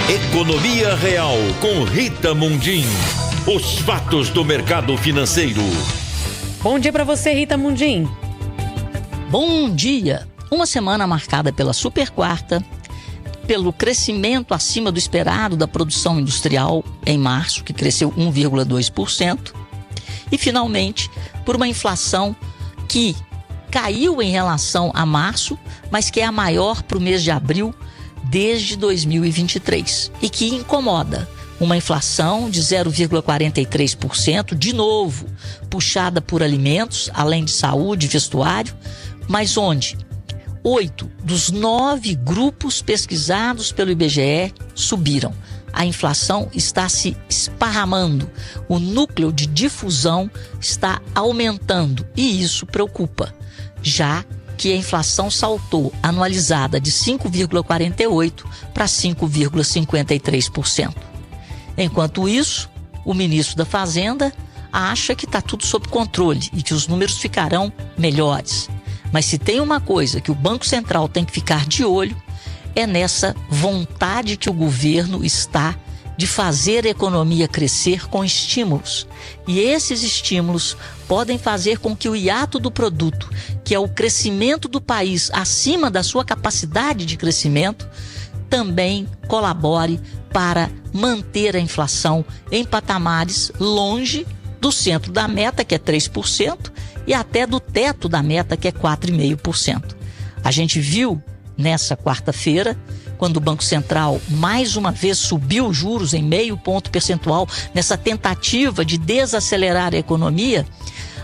Economia Real com Rita Mundim. Os fatos do mercado financeiro. Bom dia para você, Rita Mundim. Bom dia. Uma semana marcada pela super quarta, pelo crescimento acima do esperado da produção industrial em março, que cresceu 1,2%, e finalmente por uma inflação que caiu em relação a março, mas que é a maior para o mês de abril desde 2023 e que incomoda. Uma inflação de 0,43%, de novo, puxada por alimentos, além de saúde e vestuário, mas onde 8 dos 9 grupos pesquisados pelo IBGE subiram. A inflação está se esparramando, o núcleo de difusão está aumentando e isso preocupa, já que a inflação saltou anualizada de 5,48% para 5,53%. Enquanto isso, o ministro da Fazenda acha que está tudo sob controle e que os números ficarão melhores. Mas se tem uma coisa que o Banco Central tem que ficar de olho, é nessa vontade que o governo está de fazer a economia crescer com estímulos. E esses estímulos podem fazer com que o hiato do produto, que é o crescimento do país acima da sua capacidade de crescimento, também colabore para manter a inflação em patamares longe do centro da meta, que é 3%, e até do teto da meta, que é 4,5%. A gente viu nessa quarta-feira, quando o Banco Central mais uma vez subiu os juros em 0,5 ponto percentual, nessa tentativa de desacelerar a economia,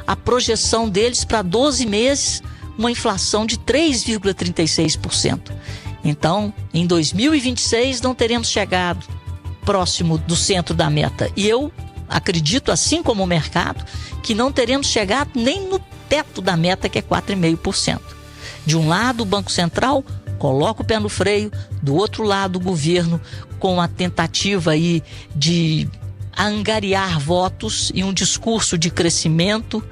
a projeção deles para 12 meses, uma inflação de 3,36%. Então, em 2026 não teremos chegado próximo do centro da meta. E eu acredito, assim como o mercado, que não teremos chegado nem no teto da meta, que é 4,5%. De um lado, o Banco Central coloca o pé no freio, do outro lado, o governo, com a tentativa aí de angariar votos e um discurso de crescimento,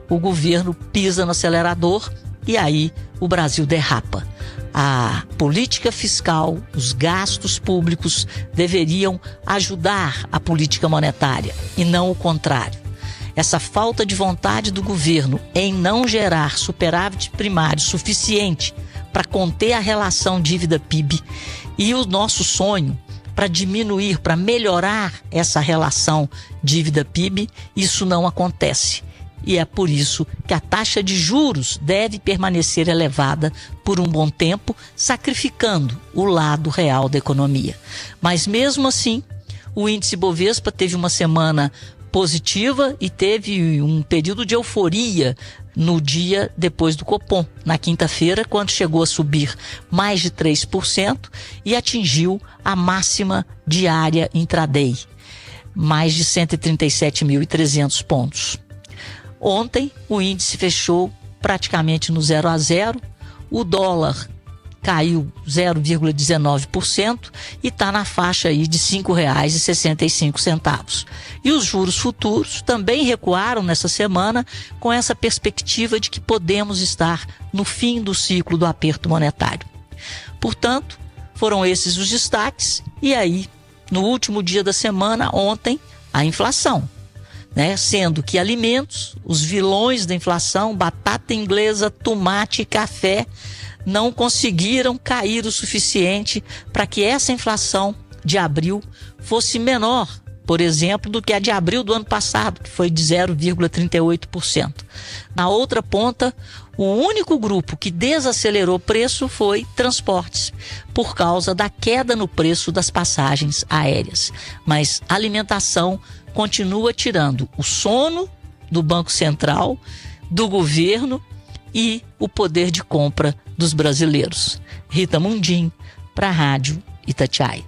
o governo pisa no acelerador e aí o Brasil derrapa. A política fiscal, os gastos públicos deveriam ajudar a política monetária e não o contrário. Essa falta de vontade do governo em não gerar superávit primário suficiente para conter a relação dívida-PIB e o nosso sonho para diminuir, para melhorar essa relação dívida-PIB, isso não acontece. E é por isso que a taxa de juros deve permanecer elevada por um bom tempo, sacrificando o lado real da economia. Mas mesmo assim, o índice Bovespa teve uma semana positiva e teve um período de euforia no dia depois do Copom, na quinta-feira, quando chegou a subir mais de 3% e atingiu a máxima diária intraday, mais de 137.300 pontos. Ontem, o índice fechou praticamente no 0 a 0, o dólar caiu 0,19% e está na faixa aí de R$ 5,65. E os juros futuros também recuaram nessa semana com essa perspectiva de que podemos estar no fim do ciclo do aperto monetário. Portanto, foram esses os destaques e aí, no último dia da semana, ontem, a inflação. Sendo que alimentos, os vilões da inflação, batata inglesa, tomate e café, não conseguiram cair o suficiente para que essa inflação de abril fosse menor, por exemplo, do que a de abril do ano passado, que foi de 0,38%. Na outra ponta, o único grupo que desacelerou o preço foi transportes, por causa da queda no preço das passagens aéreas. Mas alimentação continua tirando o sono do Banco Central, do governo e o poder de compra dos brasileiros. Rita Mundim, para a Rádio Itatiaia.